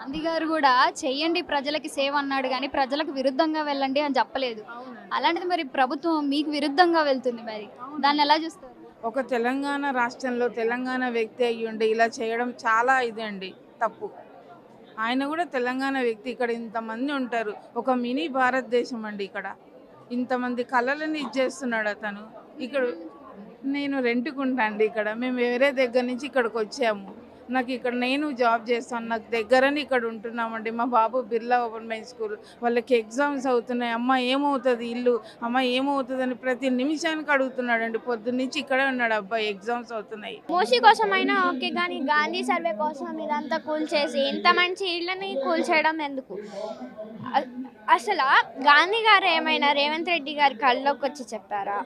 గాంధీ గారు కూడా చెయ్యండి ప్రజలకి సేవ అన్నాడు కానీ ప్రజలకు విరుద్ధంగా వెళ్ళండి అని చెప్పలేదు. అలాంటిది మరి ప్రభుత్వం మీకు విరుద్ధంగా వెళ్తుంది మరి. దాన్ని ఎలా చూస్తారు? ఒక తెలంగాణ రాష్ట్రంలో తెలంగాణ వ్యక్తి అయ్యుండి ఇలా చేయడం చాలా ఇదండి తప్పు. ఆయన కూడా తెలంగాణ వ్యక్తి. ఇక్కడ ఇంతమంది ఉంటారు. ఒక మినీ భారతదేశం అండి ఇక్కడ. ఇంతమంది కళలను ఇచ్చేస్తున్నాడు అతను. ఇక్కడ నేను రెంట్‌కుంటా అండి ఇక్కడ. మేము వేరే దగ్గర నుంచి ఇక్కడికొచ్చాము. నాకు ఇక్కడ నేను జాబ్ చేస్తాను. నాకు దగ్గరని ఇక్కడ ఉంటున్నామండి. మా బాబు బిర్లా గవర్నమెంట్ స్కూల్. వాళ్ళకి ఎగ్జామ్స్ అవుతున్నాయి. అమ్మ ఏమవుతది ఇల్లు? అమ్మ ఏమవుతదని ప్రతి నిమిషానికి అడుగుతున్నాడండి. పొద్దున్నుంచి ఇక్కడే ఉన్నాడు అబ్బాయి. ఎగ్జామ్స్ అవుతున్నాయి. మూసీ కోసమైనా ఓకే, కానీ గాంధీ సర్వే కోసం ఇదంతా కూల్చేసి ఇంత మంచి ఇళ్ళని కూల్చేయడం ఎందుకు? అసలు గాంధీ గారు ఏమైనా రేవంత్ రెడ్డి గారి కళ్ళలోకి వచ్చి చెప్పారా?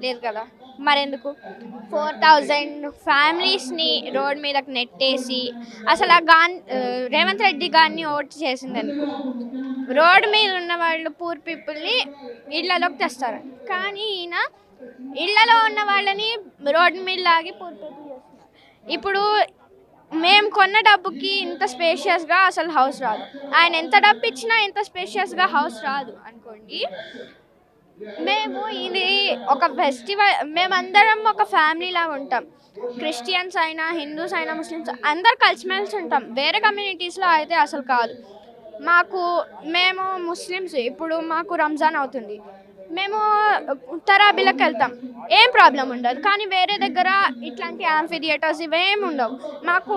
లేదు కదా. మరెందుకు 4000 ఫ్యామిలీస్ని రోడ్ మీదకి నెట్టేసి అసలు రేవంత్ రెడ్డి గారిని ఓటు చేసింది ఎందుకు? రోడ్ మీద ఉన్న వాళ్ళు పూర్ పీపుల్ని ఇళ్లలోకి తెస్తారు, కానీ ఈయన ఇళ్లలో ఉన్న వాళ్ళని రోడ్ మీద లాగి పూర్ పీపుల్ చేస్తున్నారు. ఇప్పుడు మేము కొన్న డబ్బుకి ఇంత స్పేషియస్గా అసలు హౌస్ రాదు. ఆయన ఎంత డబ్బు ఇచ్చినా ఇంత స్పేషియస్గా హౌస్ రాదు అనుకోండి. మేము ఇది ఒక ఫెస్టివల్, మేమందరం ఒక ఫ్యామిలీ లాగా ఉంటాం. క్రిస్టియన్స్ అయినా, హిందూస్ అయినా, ముస్లిమ్స్ అందరు కలిసిమెలిసి ఉంటాం. వేరే కమ్యూనిటీస్లో అయితే అసలు కాదు. మేము ముస్లిమ్స్, ఇప్పుడు మాకు రంజాన్ అవుతుంది, మేము తరాబీలకు వెళ్తాం, ఏం ప్రాబ్లం ఉండదు. కానీ వేరే దగ్గర ఇట్లాంటి యాంఫీ థియేటర్స్ ఇవేమి ఉండవు. మాకు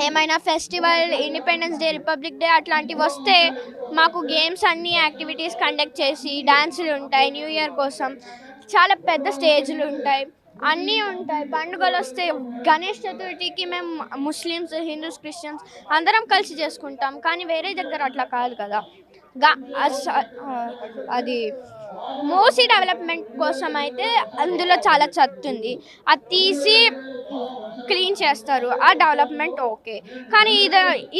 ఏమైనా festival, independence day, republic day అట్లాంటివి వస్తే మాకు గేమ్స్ అన్నీ యాక్టివిటీస్ కండక్ట్ చేసి డాన్సులు ఉంటాయి. న్యూ ఇయర్ కోసం చాలా పెద్ద స్టేజ్లు ఉంటాయి, అన్నీ ఉంటాయి. పండుగలు వస్తే గణేష్ చతుర్థికి మేము ముస్లిమ్స్, హిందూస్, క్రిస్టియన్స్ అందరం కలిసి చేసుకుంటాం. కానీ వేరే దగ్గర అట్లా కాదు కదా. అది మూసీ డెవలప్మెంట్ కోసం అయితే అందులో చాలా చెత్త ఉంది, అది తీసి క్లీన్ చేస్తారు, ఆ డెవలప్మెంట్ ఓకే. కానీ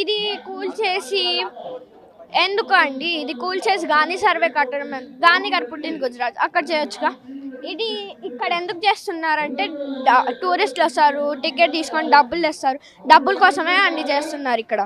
ఇది కూల్చేసి ఎందుకు అండి? ఇది కూల్చేసి గాంధీ సర్వే కట్టడం, గాంధీ గారు పుట్టింది గుజరాత్, అక్కడ చేయొచ్చుగా. ఇది ఇక్కడ ఎందుకు చేస్తున్నారంటే టూరిస్టులు వస్తారు, టికెట్ తీసుకొని డబ్బులు తెస్తారు, డబ్బుల కోసమే అన్ని చేస్తున్నారు ఇక్కడ.